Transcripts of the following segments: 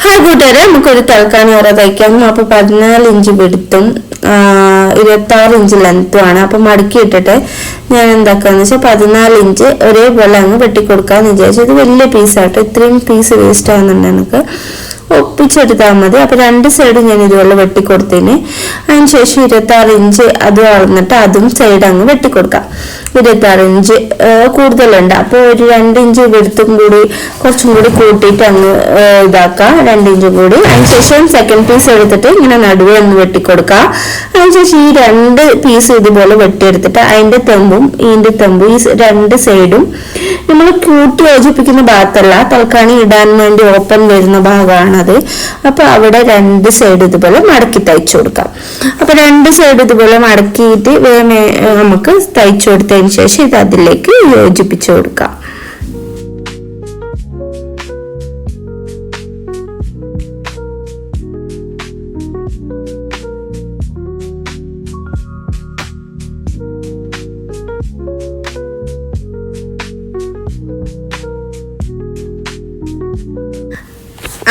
Hi കൂട്ടുകാരെ, നമുക്കൊരു തൽക്കാണി ഓറ തയ്ക്കാം. അപ്പൊ 14 ഇഞ്ച് വിടുത്തും 26 ഇഞ്ച് ലെങ്ത്തും ആണ്. അപ്പൊ മടക്കി ഇട്ടിട്ട് ഞാൻ എന്താക്കാന്ന് വെച്ചാൽ 14 ഇഞ്ച് ഒരേപോലെ അങ്ങ് വെട്ടിക്കൊടുക്കാന്ന് വിചാരിച്ചു. ഇത് വലിയ പീസാട്ടോ, ഇത്രയും പീസ് വേസ്റ്റ് ആകുന്നുണ്ട്. എനിക്ക് ഒപ്പിച്ചെടുത്താൽ മതി. അപ്പൊ രണ്ട് സൈഡും ഞാൻ ഇതുപോലെ വെട്ടിക്കൊടുത്തതിന് അതിനുശേഷം 26 ഇഞ്ച് അത് വളർന്നിട്ട് അതും സൈഡ് അങ്ങ് വെട്ടിക്കൊടുക്കാം. 26 ഇഞ്ച് കൂടുതലുണ്ട്, അപ്പോൾ ഒരു 2 ഇഞ്ച് വെടുത്തും കൂടി കുറച്ചും കൂടി കൂട്ടിയിട്ട് അങ്ങ് ഇതാക്കാം, 2 ഇഞ്ച് കൂടി. അതിനുശേഷം സെക്കൻഡ് പീസ് എടുത്തിട്ട് ഇങ്ങനെ നടുവ് ഒന്ന് വെട്ടിക്കൊടുക്കാം. അതിനുശേഷം ഈ 2 പീസ് ഇതുപോലെ വെട്ടിയെടുത്തിട്ട് അതിന്റെ തെമ്പും ഇതിന്റെ തെമ്പും ഈ 2 സൈഡും നമ്മൾ കൂട്ടി യോജിപ്പിക്കുന്ന ഭാഗത്തല്ല, തൽക്കാണി ഇടാൻ വേണ്ടി ഓപ്പൺ വരുന്ന ഭാഗമാണത്. അപ്പൊ അവിടെ 2 സൈഡ് ഇതുപോലെ മടക്കി തയ്ച്ചു കൊടുക്കാം. അപ്പൊ 2 സൈഡ് ഇതുപോലെ മടക്കിയിട്ട് നമുക്ക് തയ്ച്ചു കൊടുത്തതിന് ശേഷം ഇത് അതിലേക്ക് യോജിപ്പിച്ചു കൊടുക്കാം.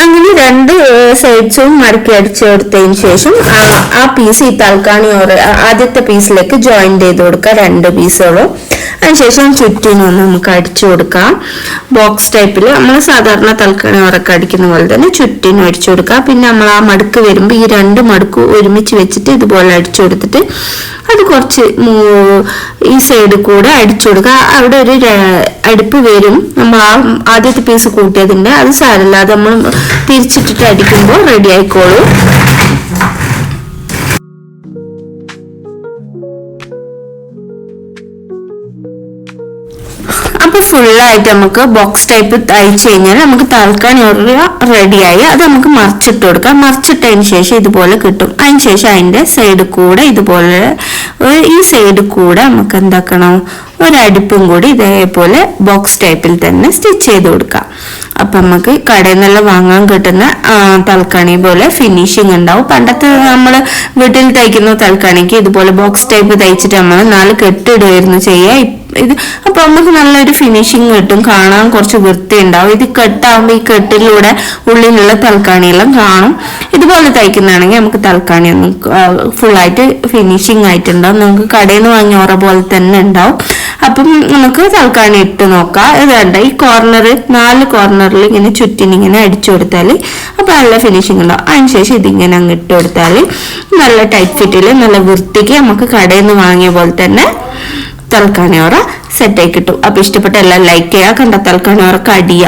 അങ്ങനെ 2 സൈഡ്സും മടക്കി അടിച്ചു കൊടുത്തതിന് ശേഷം ആ പീസ് ഈ തൽക്കാണി ആദ്യത്തെ പീസിലേക്ക് ജോയിൻ ചെയ്ത് കൊടുക്കുക, 2 പീസുകളും. അതിനുശേഷം ചുറ്റിനും നമുക്ക് അടിച്ചു കൊടുക്കാം. ബോക്സ് ടൈപ്പിൽ നമ്മൾ സാധാരണ തൽക്കാണി ഉറക്കം അടിക്കുന്ന പോലെ തന്നെ ചുറ്റിനും അടിച്ചു കൊടുക്കുക. പിന്നെ നമ്മൾ ആ മടുക്ക് വരുമ്പോൾ ഈ 2 മടുക്ക് ഒരുമിച്ച് വെച്ചിട്ട് ഇതുപോലെ അടിച്ചു കൊടുത്തിട്ട് അത് കുറച്ച് ഈ സൈഡ് കൂടെ അടിച്ചു കൊടുക്കുക. അവിടെ ഒരു അടുപ്പ് വരും, നമ്മൾ ആ ആദ്യത്തെ പീസ് കൂട്ടിയതിന്റെ അത് സാരമില്ലാതെ നമ്മൾ തിരിച്ചിട്ടിട്ട് അടിക്കുമ്പോൾ റെഡി ആയിക്കോളൂ. അപ്പൊ ഫുള്ളായിട്ട് നമുക്ക് ബോക്സ് ടൈപ്പ് തയ്ച്ചു കഴിഞ്ഞാൽ നമുക്ക് തൽക്കാണി റെഡിയായി. അത് നമുക്ക് മറിച്ചിട്ട് കൊടുക്കാം. മറിച്ചിട്ടതിന് ശേഷം ഇതുപോലെ കിട്ടും. അതിനുശേഷം അതിന്റെ സൈഡ് കൂടെ ഇതുപോലെ ഈ സൈഡ് കൂടെ നമുക്ക് എന്താക്കണം, ഒരടുപ്പും കൂടി ഇതേപോലെ ബോക്സ് ടൈപ്പിൽ തന്നെ സ്റ്റിച്ച് ചെയ്ത് കൊടുക്കാം. അപ്പൊ നമുക്ക് കടയിൽ നിന്നെല്ലാം വാങ്ങാൻ കിട്ടുന്ന തൽക്കാണി പോലെ ഫിനിഷിങ് ഉണ്ടാവും. പണ്ടത്തെ നമ്മള് വീട്ടിൽ തയ്ക്കുന്ന തൽക്കാണിക്ക് ഇതുപോലെ ബോക്സ് ടൈപ്പ് തയ്ച്ചിട്ട് നമ്മൾ 4 കെട്ടിടുകയായിരുന്നു ചെയ്യുക. ഇത് അപ്പൊ നമുക്ക് നല്ലൊരു ഫിനിഷിങ് കിട്ടും, കാണാൻ കുറച്ച് വൃത്തി ഉണ്ടാവും. ഇത് കെട്ടാകുമ്പോൾ ഈ കെട്ടിലൂടെ ഉള്ളിലുള്ള തൽക്കാണിയെല്ലാം കാണും. ഇതുപോലെ തയ്ക്കുന്നതാണെങ്കിൽ നമുക്ക് തൽക്കാണി ഒന്നും ഫുള്ളായിട്ട് ഫിനിഷിങ് ആയിട്ടുണ്ടാവും. നമുക്ക് കടയിൽ നിന്ന് വാങ്ങിയ ഓറ പോലെ തന്നെ ഉണ്ടാവും. അപ്പം നമുക്ക് തൽക്കാണി ഇട്ട് നോക്കാം. ഇതുണ്ട് ഈ കോർണർ 4 കോർണറിൽ ഇങ്ങനെ ചുറ്റിനിങ്ങനെ അടിച്ചു കൊടുത്താൽ അപ്പൊ നല്ല ഫിനിഷിങ് ഉണ്ടാവും. അതിനുശേഷം ഇതിങ്ങനെ അങ്ങ് ഇട്ട് കൊടുത്താൽ നല്ല ടൈറ്റ് ഫിറ്റിൽ നല്ല വൃത്തിക്ക് നമുക്ക് കടയിൽ നിന്ന് വാങ്ങിയ പോലെ തന്നെ തൽക്കാണി ഓറ സെറ്റായി കിട്ടും. അപ്പൊ ഇഷ്ടപ്പെട്ട എല്ലാം ലൈക്ക് ചെയ്യുക. കണ്ട തൽക്കാണി ഓറ കടിയ